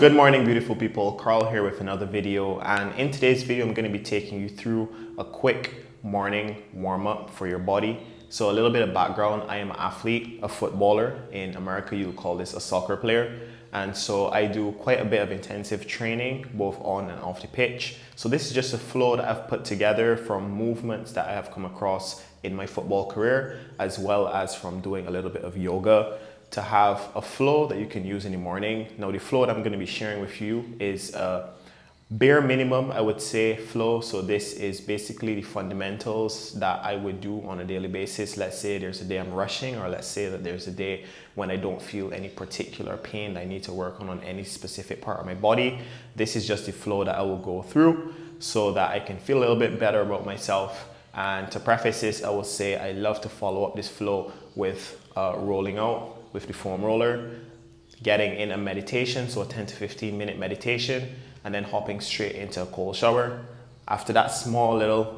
Good morning, beautiful people. Carl here with another video, and in today's video I'm going to be taking you through a quick morning warm-up for your body. So a little bit of background: I am an athlete, a footballer. In America you'll call this a soccer player, and so I do quite a bit of intensive training both on and off the pitch. So this is just a flow that I've put together from movements that I have come across in my football career, as well as from doing a little bit of yoga, to have a flow that you can use in the morning. Now the flow that I'm going to be sharing with you is a bare minimum, I would say, flow. So this is basically the fundamentals that I would do on a daily basis. Let's say there's a day I'm rushing, or let's say that there's a day when I don't feel any particular pain that I need to work on any specific part of my body. This is just the flow that I will go through so that I can feel a little bit better about myself. And to preface this, I will say I love to follow up this flow with rolling out with the foam roller, getting in a meditation, so a 10 to 15 minute meditation, and then hopping straight into a cold shower. After that small little,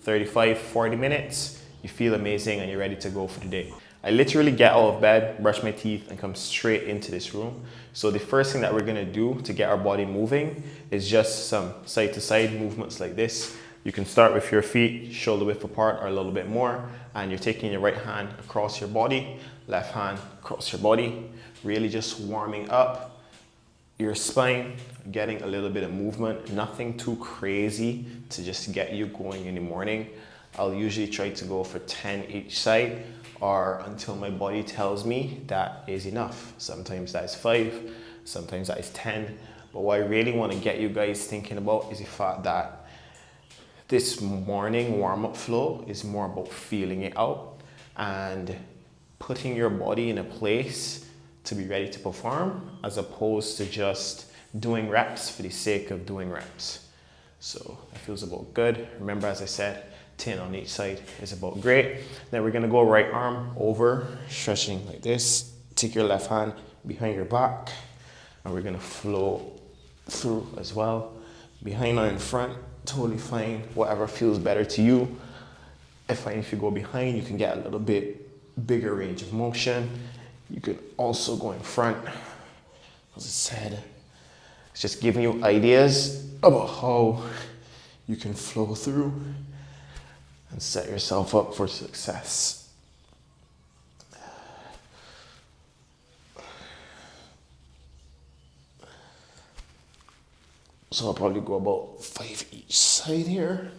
35, 40 minutes, you feel amazing and you're ready to go for the day. I literally get out of bed, brush my teeth, and come straight into this room. So the first thing that we're gonna do to get our body moving is just some side to side movements like this. You can start with your feet shoulder width apart or a little bit more, and you're taking your right hand across your body, left hand across your body, really just warming up your spine, getting a little bit of movement, nothing too crazy to just get you going in the morning. I'll usually try to go for 10 each side, or until my body tells me that is enough. Sometimes that is 5, sometimes that is 10. But what I really want to get you guys thinking about is the fact that this morning warm-up flow is more about feeling it out and putting your body in a place to be ready to perform, as opposed to just doing reps for the sake of doing reps. So that feels about good. Remember, as I said, 10 on each side is about great. Then we're gonna go right arm over, stretching like this. Take your left hand behind your back, and we're gonna flow through as well. Behind or in front, totally fine, whatever feels better to you. If you go behind, you can get a little bit bigger range of motion. You could also go in front. As I said, it's just giving you ideas about how you can flow through and set yourself up for success. So I'll probably go about 5 each side here.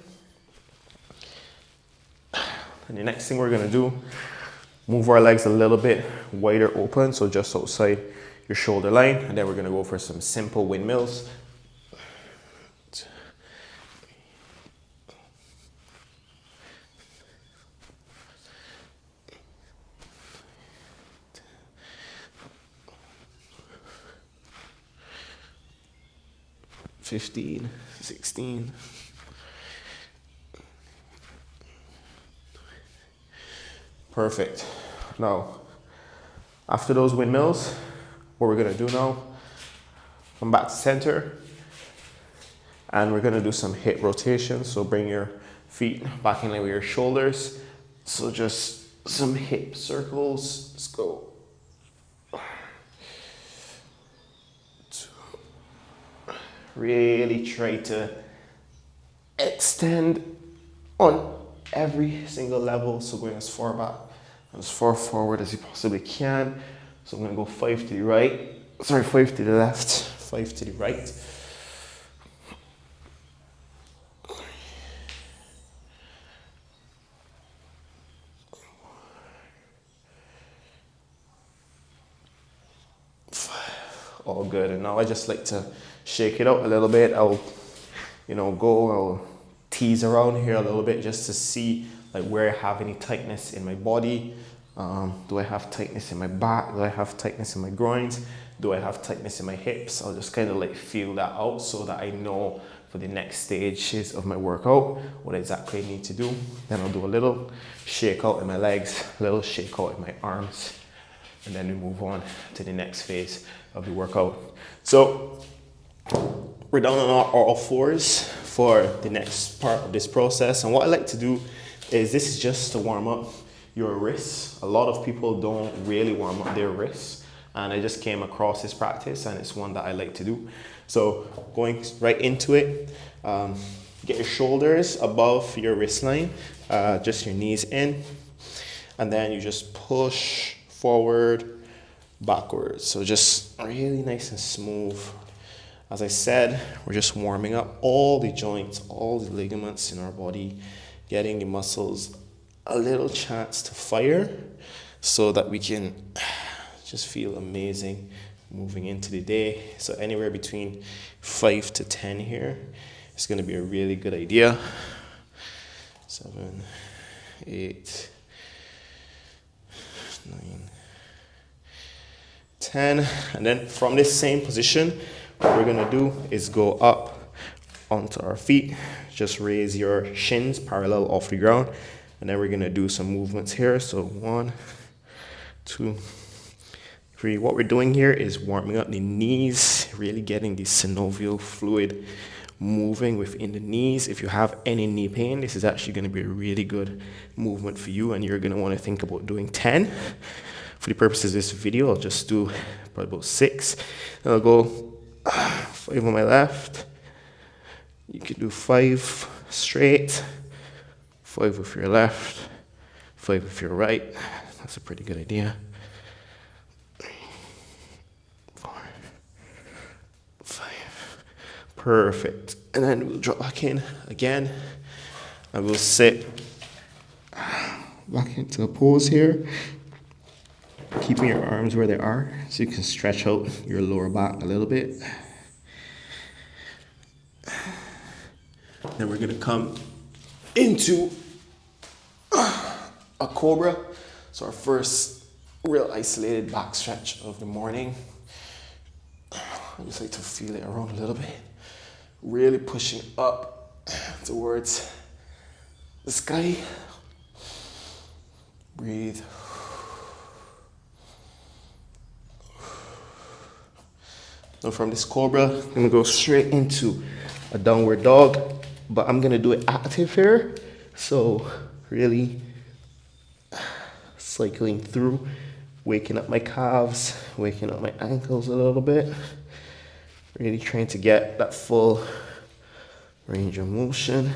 And the next thing we're gonna do, move our legs a little bit wider open, so just outside your shoulder line, and then we're gonna go for some simple windmills. $15, $16. Perfect. Now, after those windmills, what we're gonna do now, come back to center, and we're gonna do some hip rotations. So bring your feet back in line with your shoulders. So just some hip circles. Let's go. Really try to extend on every single level. So going as far back and as far forward as you possibly can. So I'm gonna go 5 to the right, 5 to the left, 5 to the right. All good. And now I just like to shake it out a little bit. I'll tease around here a little bit just to see like where I have any tightness in my body. Do I have tightness in my back? Do I have tightness in my groins? Do I have tightness in my hips? I'll just kind of like feel that out so that I know for the next stages of my workout what exactly I need to do. Then I'll do a little shake out in my legs, a little shake out in my arms, and then we move on to the next phase of the workout. So we're down on all fours for the next part of this process. And what I like to do is, this is just to warm up your wrists. A lot of people don't really warm up their wrists. and I just came across this practice, and it's one that I like to do. So going right into it, get your shoulders above your wrist line, just your knees in, and then you just push forward, backwards. So just really nice and smooth. As I said, we're just warming up all the joints, all the ligaments in our body, getting the muscles a little chance to fire so that we can just feel amazing moving into the day. So anywhere between 5 to 10 here is going to be a really good idea. 7, 8, 9, 10. And then from this same position, what we're going to do is go up onto our feet. Just raise your shins parallel off the ground. And then we're going to do some movements here. So 1, 2, 3. What we're doing here is warming up the knees, really getting the synovial fluid moving within the knees. If you have any knee pain, this is actually going to be a really good movement for you, and you're going to want to think about doing 10. For the purposes of this video, I'll just do probably about 6. And I'll go 5 on my left. You can do 5 straight, 5 with your left, 5 with your right. That's a pretty good idea. 3, 4, 5. Perfect. And then we'll drop back in again, and we'll sit back into a pose here, keeping your arms where they are so you can stretch out your lower back a little bit. Then we're going to come into a cobra. So our first real isolated back stretch of the morning. I just like to feel it around a little bit. Really pushing up towards the sky. Breathe. Now from this cobra, I'm going to go straight into a downward dog, but I'm going to do it active here. So really cycling through, waking up my calves, waking up my ankles a little bit. Really trying to get that full range of motion.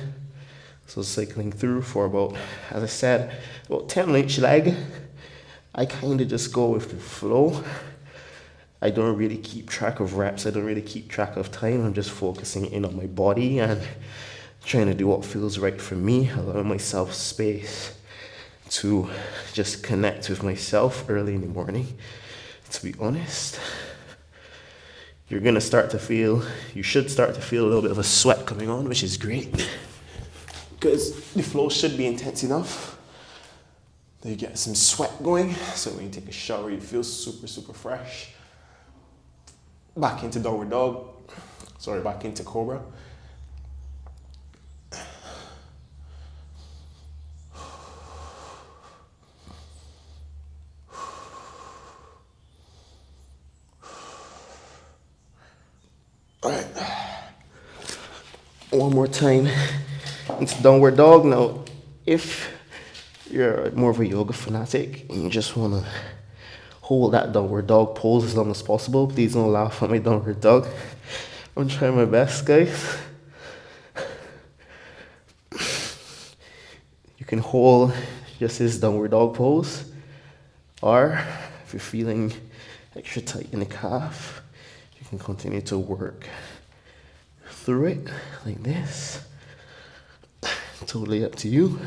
So cycling through for about, as I said, about 10 each leg. I kind of just go with the flow. I don't really keep track of reps. I don't really keep track of time. I'm just focusing in on my body and trying to do what feels right for me, allowing myself space to just connect with myself early in the morning. To be honest, you should start to feel a little bit of a sweat coming on, which is great because the flow should be intense enough that you get some sweat going. So when you take a shower, you feel super, super fresh. Back into downward dog. Back into cobra. Alright. One more time into downward dog. Now, if you're more of a yoga fanatic and you just want to hold that downward dog pose as long as possible, please don't laugh at my downward dog. I'm trying my best, guys. You can hold just this downward dog pose, or if you're feeling extra tight in the calf, you can continue to work through it like this. Totally up to you.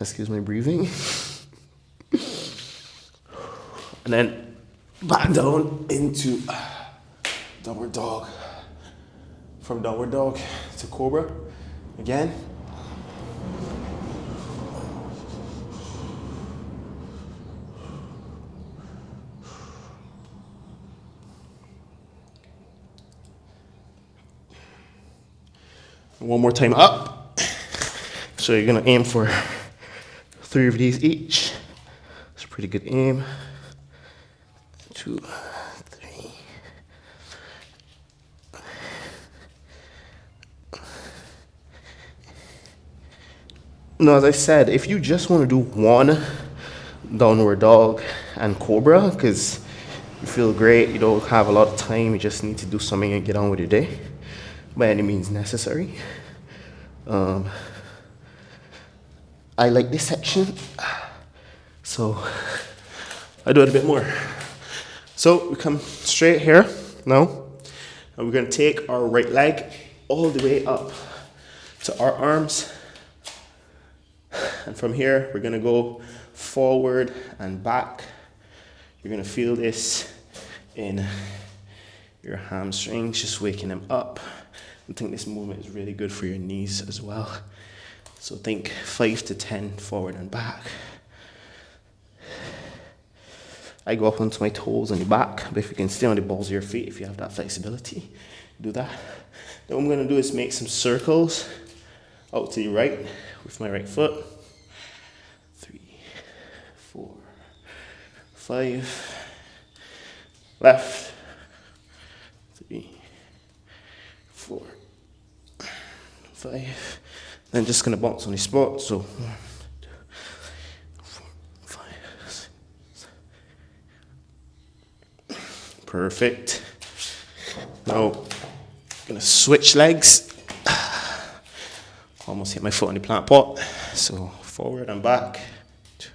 Excuse my breathing. And then back down into downward dog. From downward dog to cobra again. One more time up. So you're gonna aim for 3 of these each. It's a pretty good aim. 2, 3. Now, as I said, if you just want to do one downward dog and cobra, because you feel great, you don't have a lot of time, you just need to do something and get on with your day, by any means necessary. I like this section, so I do it a bit more. So we come straight here now, and we're gonna take our right leg all the way up to our arms. And from here, we're gonna go forward and back. You're gonna feel this in your hamstrings, just waking them up. I think this movement is really good for your knees as well. So think 5 to 10 forward and back. I go up onto my toes on the back, but if you can stay on the balls of your feet, if you have that flexibility, do that. Then what I'm gonna do is make some circles out to the right with my right foot. 3, 4, 5. Left. 3, 4, 5. Then just gonna bounce on the spot. So 1, 2, 4, 5, 6. Perfect. Now, gonna switch legs. Almost hit my foot on the plant pot. So forward and back. 2,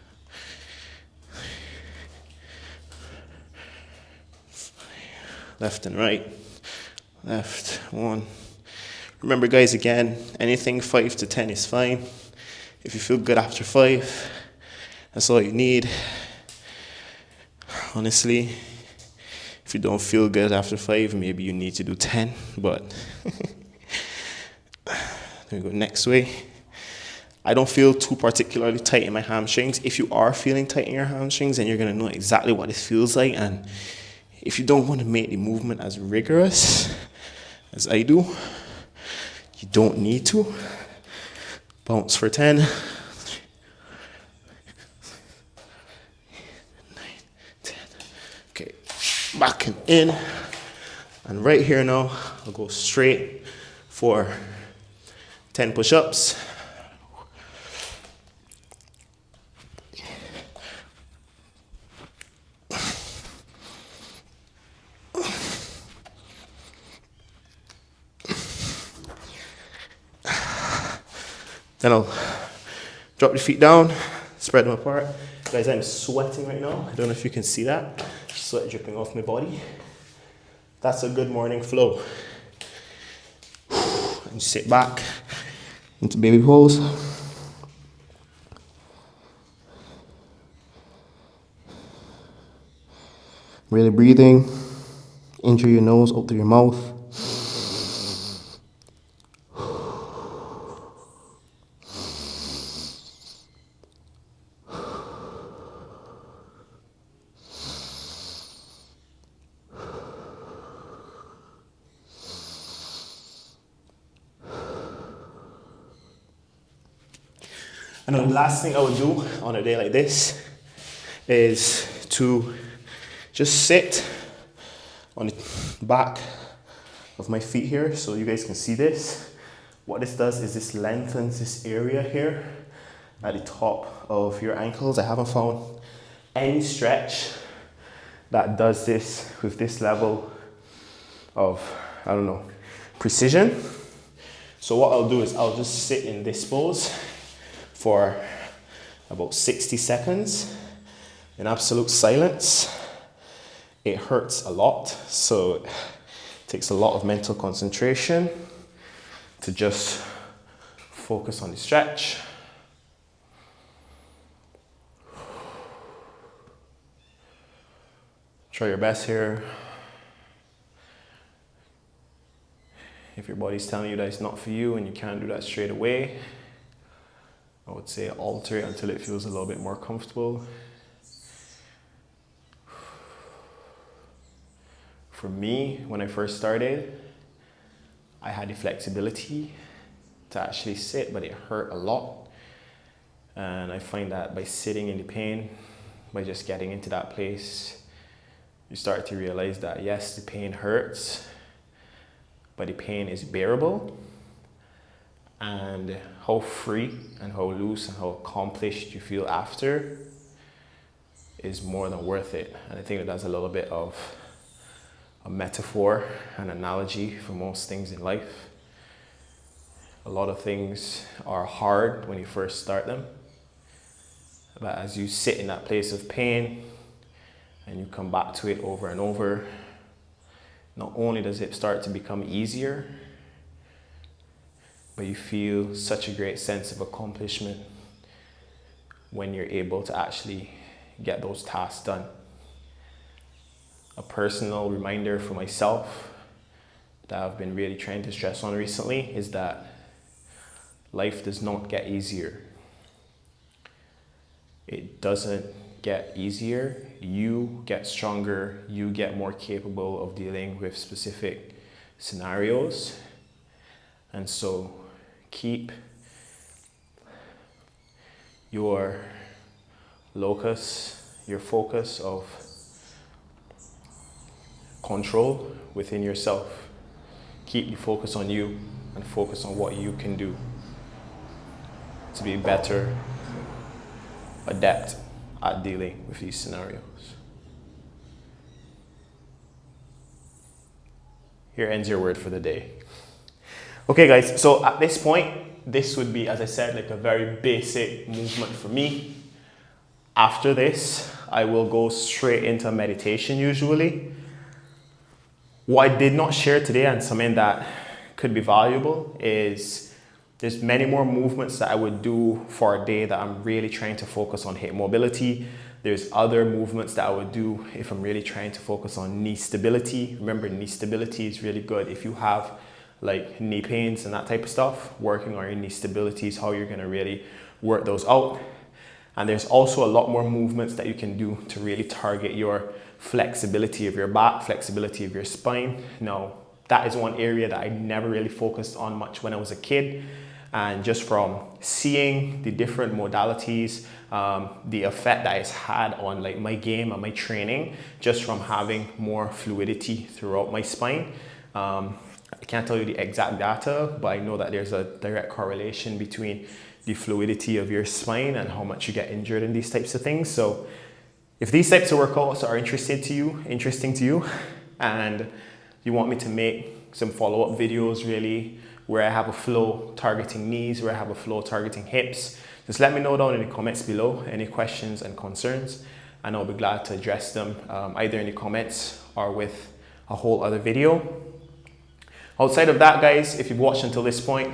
5. Left and right. Left, 1. Remember, guys, again, anything 5 to 10 is fine. If you feel good after 5, that's all you need. Honestly, if you don't feel good after 5, maybe you need to do 10, but let me go next way. I don't feel too particularly tight in my hamstrings. If you are feeling tight in your hamstrings, then you're gonna know exactly what this feels like. And if you don't want to make the movement as rigorous as I do, you don't need to. Bounce for 10. 9, 10. Okay, back and in. And right here now, I'll go straight for 10 push-ups. Then I'll drop the feet down, spread them apart. Guys, I'm sweating right now. I don't know if you can see that. Sweat dripping off my body. That's a good morning flow. And sit back into baby pose. Really breathing. In through your nose, out through your mouth. And the last thing I would do on a day like this is to just sit on the back of my feet here so you guys can see this. What this does is this lengthens this area here at the top of your ankles. I haven't found any stretch that does this with this level of, I don't know, precision. So what I'll do is I'll just sit in this pose for about 60 seconds in absolute silence. It hurts a lot, so it takes a lot of mental concentration to just focus on the stretch. Try your best here. If your body's telling you that it's not for you and you can't do that straight away, I would say alter it until it feels a little bit more comfortable. For me, when I first started, I had the flexibility to actually sit, but it hurt a lot. And I find that by sitting in the pain, by just getting into that place, you start to realize that yes, the pain hurts, but the pain is bearable. and how free and how loose and how accomplished you feel after is more than worth it. And I think that that's a little bit of a metaphor, an analogy for most things in life. A lot of things are hard when you first start them, but as you sit in that place of pain and you come back to it over and over, not only does it start to become easier, but you feel such a great sense of accomplishment when you're able to actually get those tasks done. A personal reminder for myself that I've been really trying to stress on recently is that life does not get easier. It doesn't get easier. You get stronger. You get more capable of dealing with specific scenarios. And so keep your locus, your focus of control within yourself. Keep the focus on you and focus on what you can do to be better, adept at dealing with these scenarios. Here ends your word for the day. Okay guys, so at this point, this would be, as I said, like a very basic movement for me. After this, I will go straight into meditation usually. What I did not share today and something that could be valuable is there's many more movements that I would do for a day that I'm really trying to focus on hip mobility. There's other movements that I would do if I'm really trying to focus on knee stability. Remember, knee stability is really good. If you have like knee pains and that type of stuff, working on your knee stability is how you're gonna really work those out. And there's also a lot more movements that you can do to really target your flexibility of your back, flexibility of your spine. Now, that is one area that I never really focused on much when I was a kid. And just from seeing the different modalities, the effect that it's had on like my game and my training, just from having more fluidity throughout my spine. I can't tell you the exact data, but I know that there's a direct correlation between the fluidity of your spine and how much you get injured in these types of things. So if these types of workouts are interesting to you, and you want me to make some follow-up videos really, where I have a flow targeting knees, where I have a flow targeting hips, just let me know down in the comments below any questions and concerns, and I'll be glad to address them either in the comments or with a whole other video. Outside of that, guys, if you've watched until this point,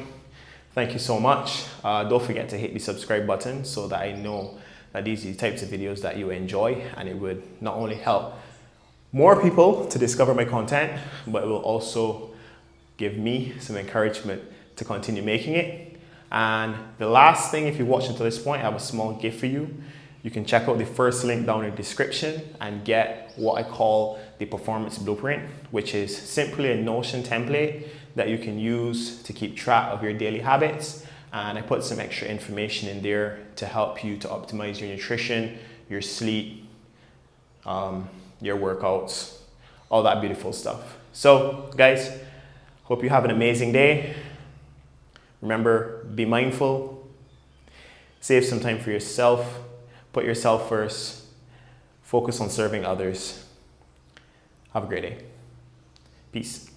thank you so much. Don't forget to hit the subscribe button so that I know that these are the types of videos that you enjoy, and it would not only help more people to discover my content, but it will also give me some encouragement to continue making it. And the last thing, if you watched until this point, I have a small gift for you. You can check out the first link down in the description and get what I call the performance blueprint, which is simply a Notion template that you can use to keep track of your daily habits. And I put some extra information in there to help you to optimize your nutrition, your sleep, your workouts, all that beautiful stuff. So guys, hope you have an amazing day. Remember, be mindful, save some time for yourself, put yourself first, focus on serving others. Have a great day. Peace.